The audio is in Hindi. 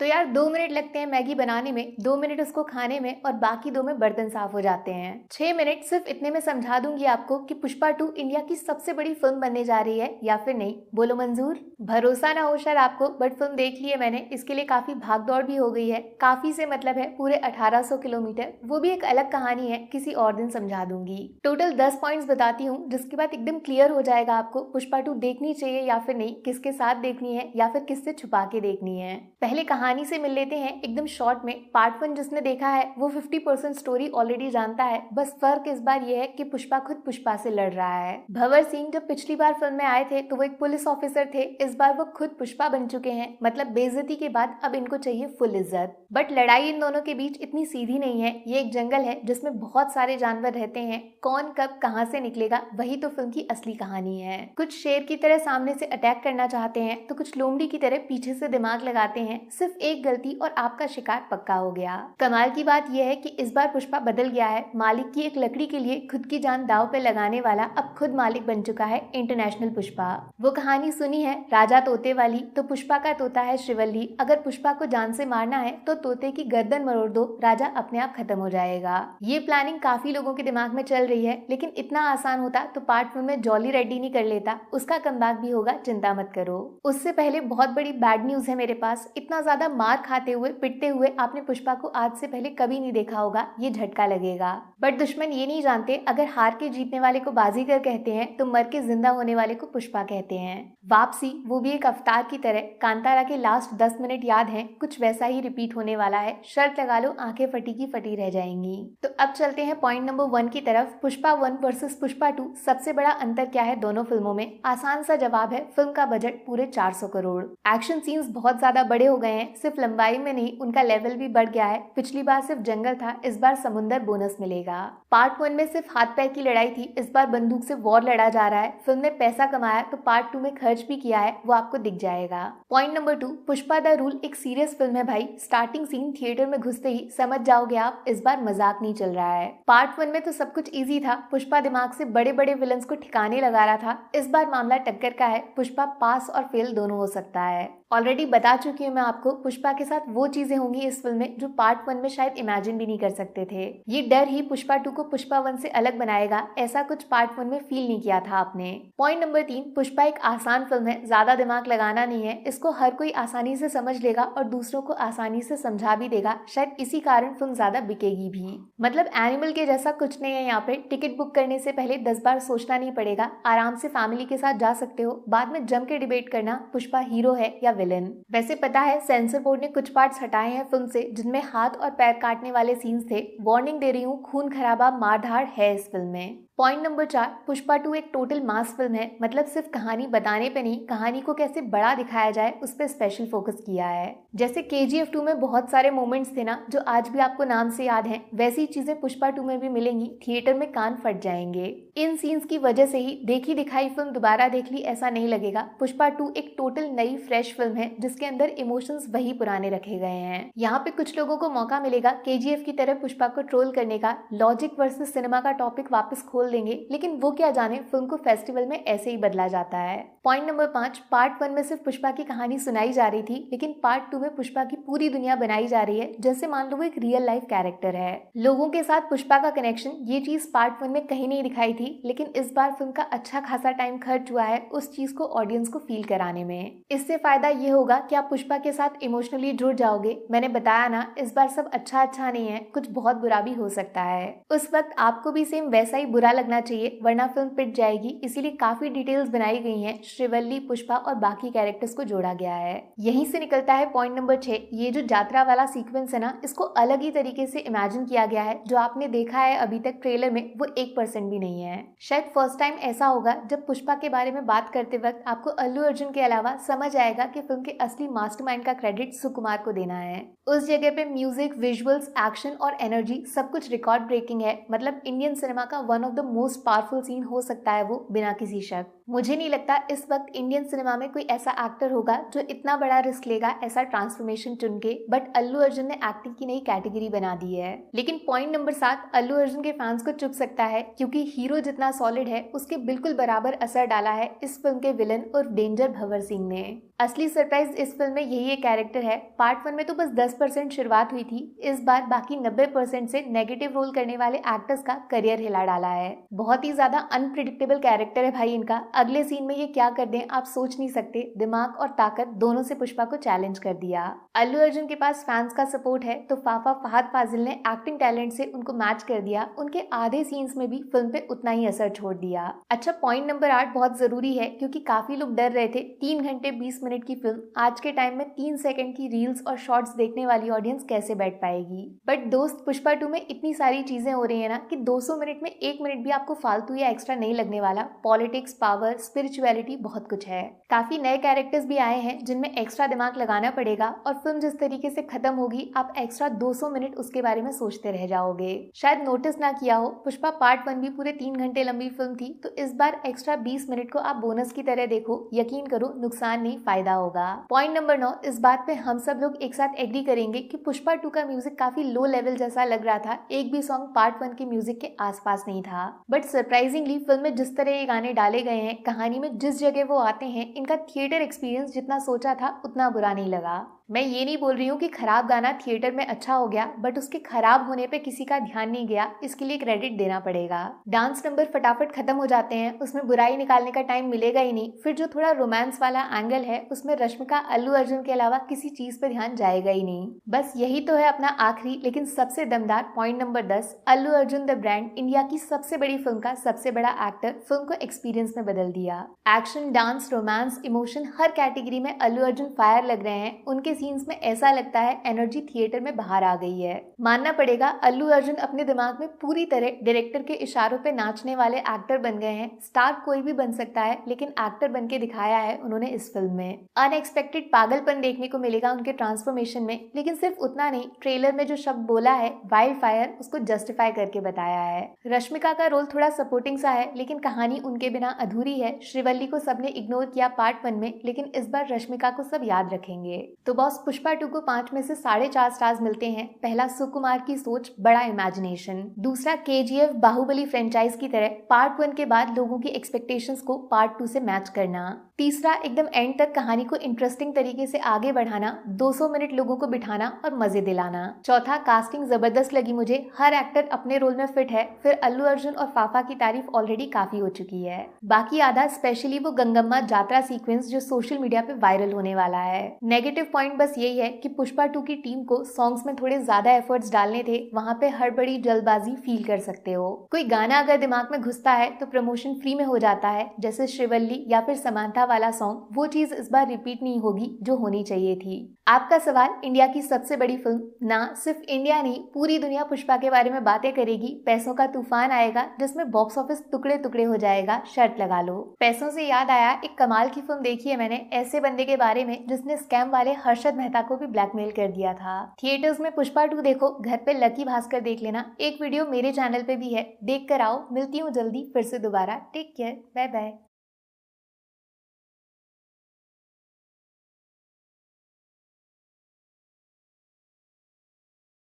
तो यार 2 मिनट लगते हैं मैगी बनाने में, 2 मिनट उसको खाने में और बाकी 2 में बर्तन साफ हो जाते हैं। 6 मिनट सिर्फ इतने में समझा दूंगी आपको कि पुष्पा 2 इंडिया की सबसे बड़ी फिल्म बनने जा रही है या फिर नहीं। बोलो मंजूर? भरोसा ना हो शायद आपको, बट फिल्म देख ली है मैंने। इसके लिए काफी भाग दौड़ भी हो गई है। काफी से मतलब है पूरे 1800 किलोमीटर। वो भी एक अलग कहानी है, किसी और दिन समझा दूंगी। टोटल 10 पॉइंट्स बताती हूँ जिसके बाद एकदम क्लियर हो जाएगा आपको पुष्पा 2 देखनी चाहिए या फिर नहीं, किसके साथ देखनी है या फिर किससे छुपा के देखनी है। पहले कहानी से मिल लेते हैं एकदम शॉर्ट में। पार्ट 1 जिसने देखा है वो 50% स्टोरी ऑलरेडी जानता है। बस फर्क इस बार ये है कि पुष्पा खुद पुष्पा से लड़ रहा है। भंवर सिंह जब पिछली बार फिल्म में आए थे तो वो एक पुलिस ऑफिसर थे। इस बार वो खुद पुष्पा बन चुके हैं। मतलब बेइज्जती के बाद अब इनको चाहिए फुल इज्जत। बट लड़ाई इन दोनों के बीच इतनी सीधी नहीं है। ये एक जंगल है जिसमें बहुत सारे जानवर रहते हैं। कौन कब कहां से निकलेगा वही तो फिल्म की असली कहानी है। कुछ शेर की तरह सामने से अटैक करना चाहते हैं तो कुछ लोमड़ी की तरह पीछे से दिमाग लगाते हैं। सिर्फ एक गलती और आपका शिकार पक्का हो गया। कमाल की बात यह है कि इस बार पुष्पा बदल गया है। मालिक की एक लकड़ी के लिए खुद की जान दांव पे लगाने वाला अब खुद मालिक बन चुका है इंटरनेशनल पुष्पा। वो कहानी सुनी है राजा तोते वाली? तो पुष्पा का तोता है श्रीवल्ली। अगर पुष्पा को जान से मारना है तो तोते की गर्दन मरोड़ दो, राजा अपने आप खत्म हो जाएगा। ये प्लानिंग काफी लोगों के दिमाग में चल रही है, लेकिन इतना आसान होता तो पार्ट 1 में जॉली रेड्डी नहीं कर लेता। उसका कमबैक भी होगा, चिंता मत करो। उससे पहले बहुत बड़ी बैड न्यूज है मेरे पास। इतना ज्यादा मार खाते हुए पिटते हुए आपने पुष्पा को आज से पहले कभी नहीं देखा होगा। ये झटका लगेगा। बट दुश्मन ये नहीं जानते अगर हार के जीतने वाले को बाजीगर कहते हैं तो मर के जिंदा होने वाले को पुष्पा कहते हैं। वापसी, वो भी एक अवतार की तरह। कांतारा के लास्ट 10 मिनट याद हैं? कुछ वैसा ही रिपीट होने वाला है। शर्त लगा लो, आंखें फटी की फटी रह जाएंगी। तो अब चलते हैं पॉइंट नंबर 1 की तरफ। पुष्पा 1 वर्सेस पुष्पा 2, सबसे बड़ा अंतर क्या है दोनों फिल्मों में? आसान सा जवाब है, फिल्म का बजट पूरे 400 करोड़। एक्शन सीन्स बहुत ज्यादा बड़े हो गए हैं। सिर्फ लंबाई में नहीं, उनका लेवल भी बढ़ गया है। पिछली बार सिर्फ जंगल था, इस बार समुंदर बोनस मिलेगा। पार्ट 1 में सिर्फ हाथ पैर की लड़ाई थी, इस बार बंदूक से वॉर लड़ा जा रहा है। फिल्म ने पैसा कमाया तो पार्ट 2 में खर्च भी किया है, वो आपको दिख जाएगा। Point number 2, Pushpa the rule एक सीरियस फिल्म है भाई। स्टार्टिंग सीन थिएटर में घुसते ही समझ जाओगे आप, इस बार मजाक नहीं चल रहा है। पार्ट 1 में तो सब कुछ इजी था। पुष्पा दिमाग से बड़े बड़े विलन्स को ठिकाने लगा रहा था। इस बार मामला टक्कर का है। पुष्पा पास और फेल दोनों हो सकता है। ऑलरेडी बता चुकी हूँ मैं आपको, पुष्पा के साथ वो चीजें होंगी इस फिल्म में जो पार्ट 1 में शायद इमेजिन भी नहीं कर सकते थे। ये डर ही पुष्पा 2 को पुष्पा 1 से अलग बनाएगा। ऐसा कुछ पार्ट 1 में फील नहीं किया था आपने। पॉइंट नंबर 3, पुष्पा एक आसान फिल्म है, ज्यादा दिमाग लगाना नहीं है। इसको हर कोई आसानी से समझ लेगा और दूसरों को आसानी से समझा भी देगा। शायद इसी कारण फिल्म ज्यादा बिकेगी भी। मतलब एनिमल के जैसा कुछ नहीं है यहाँ पे। टिकट बुक करने से पहले 10 बार सोचना नहीं पड़ेगा। आराम से फैमिली के साथ जा सकते हो। बाद में जम के डिबेट करना पुष्पा हीरो है या विलेन। वैसे पता है सेंसर बोर्ड ने कुछ पार्ट्स हटाए हैं फिल्म से जिनमें हाथ और पैर काटने वाले सीन्स थे। वार्निंग दे रही हूँ, खून खराबा मारधाड़ है इस फिल्म में। पॉइंट नंबर 4, पुष्पा 2 एक टोटल मास फिल्म है। मतलब सिर्फ कहानी बताने पे नहीं, कहानी को कैसे बड़ा दिखाया जाए उस पर स्पेशल फोकस किया है। जैसे KGF 2 में बहुत सारे मोमेंट्स थे ना जो आज भी आपको नाम से याद हैं, वैसी चीजें पुष्पा 2 में भी मिलेंगी। थिएटर में कान फट जाएंगे। इन सीन्स की वजह से ही देखी दिखाई फिल्म दोबारा देख ली ऐसा नहीं लगेगा। पुष्पा 2 एक टोटल नई फ्रेश फिल्म है जिसके अंदर इमोशंस वही पुराने रखे गए हैं। यहाँ पे कुछ लोगों को मौका मिलेगा KGF की तरह पुष्पा को ट्रोल करने का। लॉजिक वर्सेस सिनेमा का टॉपिक वापस खोल देंगे, लेकिन वो क्या जाने, फिल्म को फेस्टिवल में ऐसे ही बदला जाता है। पॉइंट नंबर 5, पार्ट 1 में सिर्फ पुष्पा की कहानी सुनाई जा रही थी, लेकिन पार्ट 2 में पुष्पा की पूरी दुनिया बनाई जा रही है। जैसे मान लो वो एक रियल लाइफ कैरेक्टर है। लोगों के साथ पुष्पा का कनेक्शन, ये चीज पार्ट 1 में कहीं नहीं दिखाई थी, लेकिन इस बार फिल्म का अच्छा खासा टाइम खर्च हुआ है उस चीज को ऑडियंस को फील कराने में। इससे फायदा ये होगा कि आप पुष्पा के साथ इमोशनली जुड़ जाओगे। मैंने बताया ना, इस बार सब अच्छा नहीं है, कुछ बहुत बुरा भी हो सकता है। उस वक्त आपको भी सेम वैसा ही बुरा लगना चाहिए, वरना फिल्म पिट जाएगी। इसीलिए काफी डिटेल्स बनाई गई हैं। श्रीवल्ली, पुष्पा और बाकी कैरेक्टर्स को जोड़ा गया है। यहीं से निकलता है पॉइंट नंबर 6, ये जो यात्रा वाला सीक्वेंस है ना, इसको अलग ही तरीके से इमेजिन किया गया है। जो आपने देखा है अभी तक ट्रेलर में, वो 1% भी नहीं है। शायद फर्स्ट टाइम ऐसा होगा जब पुष्पा के बारे में बात करते वक्त आपको अल्लू अर्जुन के अलावा समझ आएगा कि फिल्म के असली मास्टरमाइंड का क्रेडिट सुकुमार को देना है। उस जगह पे म्यूजिक, विजुअल्स, एक्शन और एनर्जी सब कुछ रिकॉर्ड ब्रेकिंग है। मतलब इंडियन सिनेमा का one of the most powerful scene हो सकता है वो, बिना किसी शक। मुझे नहीं लगता इस वक्त इंडियन सिनेमा में कोई ऐसा एक्टर होगा जो इतना बड़ा रिस्क लेगा ऐसा ट्रांसफॉर्मेशन चुन के, बट अल्लू अर्जुन ने एक्टिंग की नई कैटेगरी बना दी है। लेकिन पॉइंट नंबर 7 अल्लू अर्जुन के फैंस को चुप सकता है, क्योंकि हीरो जितना सॉलिड है उसके बिल्कुल बराबर असर डाला है इस फिल्म के विलन और डेंजर भंवर सिंह ने। असली सरप्राइज इस फिल्म में यही एक कैरेक्टर है। पार्ट 1 में तो बस 10% शुरुआत हुई थी, इस बार बाकी 90% से नेगेटिव रोल करने वाले एक्टर्स का करियर हिला डाला है। बहुत ही ज्यादा अनप्रिडिक्टेबल कैरेक्टर है भाई इनका। अगले सीन में ये क्या कर दें आप सोच नहीं सकते। दिमाग और ताकत दोनों से पुष्पा को चैलेंज कर दिया। अल्लू अर्जुन के पास फैंस का सपोर्ट है तो फाफा फहद फाजिल ने एक्टिंग टैलेंट से उनको मैच कर दिया। उनके आधे सीन्स में भी फिल्म पे उतना ही असर छोड़ दिया। अच्छा, पॉइंट नंबर 8 बहुत जरूरी है, क्योंकि काफी लोग डर रहे थे 3 घंटे 20 मिनट की फिल्म आज के टाइम में 3 सेकंड की रील्स और शॉर्ट्स देखने वाली ऑडियंस कैसे बैठ पाएगी। बट दोस्त, पुष्पा 2 में इतनी सारी चीजें हो रही है ना कि 200 मिनट में 1 मिनट भी आपको फालतू या एक्स्ट्रा नहीं लगने वाला। पॉलिटिक्स, पावर, स्पिरिचुअलिटी, बहुत कुछ है। काफी नए कैरेक्टर्स भी आए हैं जिनमें एक्स्ट्रा दिमाग लगाना पड़ेगा, और फिल्म जिस तरीके से खत्म होगी आप एक्स्ट्रा 200 मिनट उसके बारे में सोचते रह जाओगे। शायद नोटिस ना किया हो, पुष्पा पार्ट 1 भी पूरे 3 घंटे लंबी फिल्म थी, तो इस बार एक्स्ट्रा 20 मिनट को आप बोनस की तरह देखो। यकीन करो नुकसान नहीं फायदा होगा। पॉइंट नंबर 9, इस बात पे हम सब लोग एक साथ एग्री करेंगे कि पुष्पा 2 का म्यूजिक काफी लो लेवल जैसा लग रहा था। एक भी सॉन्ग पार्ट 1 के म्यूजिक के आसपास नहीं था। बट सरप्राइजिंगली फिल्म में जिस तरह ये गाने डाले गए हैं, कहानी में जिस जगह वो आते हैं, इनका थिएटर एक्सपीरियंस जितना सोचा था उतना बुरा नहीं लगा। मैं ये नहीं बोल रही हूँ कि खराब गाना थिएटर में अच्छा हो गया, बट उसके खराब होने पे किसी का ध्यान नहीं गया, इसके लिए क्रेडिट देना पड़ेगा। डांस नंबर फटाफट खत्म हो जाते हैं, उसमें बुराई निकालने का टाइम मिलेगा ही नहीं। फिर जो थोड़ा रोमांस वाला एंगल है उसमें रश्मिका अल्लू अर्जुन के अलावा किसी चीज पे ध्यान जाएगा ही नहीं। बस यही तो है अपना आखिरी लेकिन सबसे दमदार point number 10, Allu Arjun the brand, India की सबसे बड़ी फिल्म का सबसे बड़ा एक्टर, फिल्म को एक्सपीरियंस में बदल दिया। एक्शन, डांस, रोमांस, इमोशन, हर कैटेगरी में अल्लू अर्जुन फायर लग रहे हैं। उनके सीन्स में ऐसा लगता है एनर्जी थिएटर में बाहर आ गई है। मानना पड़ेगा अल्लू अर्जुन अपने दिमाग में पूरी तरह डायरेक्टर के इशारों पे नाचने वाले एक्टर बन गए हैं। स्टार कोई भी बन सकता है, लेकिन एक्टर बन के दिखाया है उन्होंने इस फिल्म में। अनएक्सपेक्टेड पागलपन देखने को मिलेगा उनके ट्रांसफॉर्मेशन में, लेकिन सिर्फ उतना नहीं, ट्रेलर में जो शब्द बोला है वाइल्ड फायर, उसको जस्टिफाई करके बताया है। रश्मिका का रोल थोड़ा सपोर्टिंग सा है, लेकिन कहानी उनके बिना अधूरी है। श्रीवल्ली को सबने इग्नोर किया पार्ट 1 में, लेकिन इस बार रश्मिका को सब याद रखेंगे। तो बॉस, पुष्पा 2 को 5 में से 4.5 स्टार्स मिलते हैं। पहला, सुकुमार की सोच, बड़ा इमेजिनेशन। दूसरा, केजीएफ, बाहुबली फ्रेंचाइज की तरह पार्ट 1 के बाद लोगों की एक्सपेक्टेशंस को पार्ट 2 से मैच करना। तीसरा, एकदम एंड तक कहानी को इंटरेस्टिंग तरीके से आगे बढ़ाना, 200 मिनट लोगों को बिठाना और मजे दिलाना। चौथा, कास्टिंग जबरदस्त लगी मुझे, हर एक्टर अपने रोल में फिट है। फिर अल्लू अर्जुन और फाफा की तारीफ ऑलरेडी काफी हो चुकी है। बाकी आधा, स्पेशली वो गंगम्मा जात्रा सीक्वेंस जो सोशल मीडिया पे वायरल होने वाला है। नेगेटिव पॉइंट बस यही है कि पुष्पा 2 की टीम को सॉन्ग्स में थोड़े ज्यादा एफर्ट्स डालने थे, वहाँ पे हड़बड़ी जल्दबाजी फील कर सकते हो। कोई गाना अगर दिमाग में घुसता है तो प्रमोशन फ्री में हो जाता है, जैसे श्रीवल्ली या फिर समांथा वाला सॉन्ग। वो चीज इस बार रिपीट नहीं होगी जो होनी चाहिए थी। आपका सवाल, इंडिया की सबसे बड़ी फिल्म, ना सिर्फ इंडिया नहीं पूरी दुनिया पुष्पा के बारे में बातें करेगी। पैसों का तूफान आएगा जिसमें बॉक्स ऑफिस टुकड़े टुकड़े हो जाएगा, शर्त लगा लो। पैसों से याद आया, एक कमाल की फिल्म देखी है मैंने, ऐसे बंदे के बारे में जिसने स्कैम वाले हर्षद मेहता को भी ब्लैकमेल कर दिया था। थिएटर्स में पुष्पा 2 देखो, घर पे लकी भास्कर देख लेना। एक वीडियो मेरे चैनल पे भी है, देख कर आओ। मिलती हूँ जल्दी फिर से दोबारा। Take care, bye bye.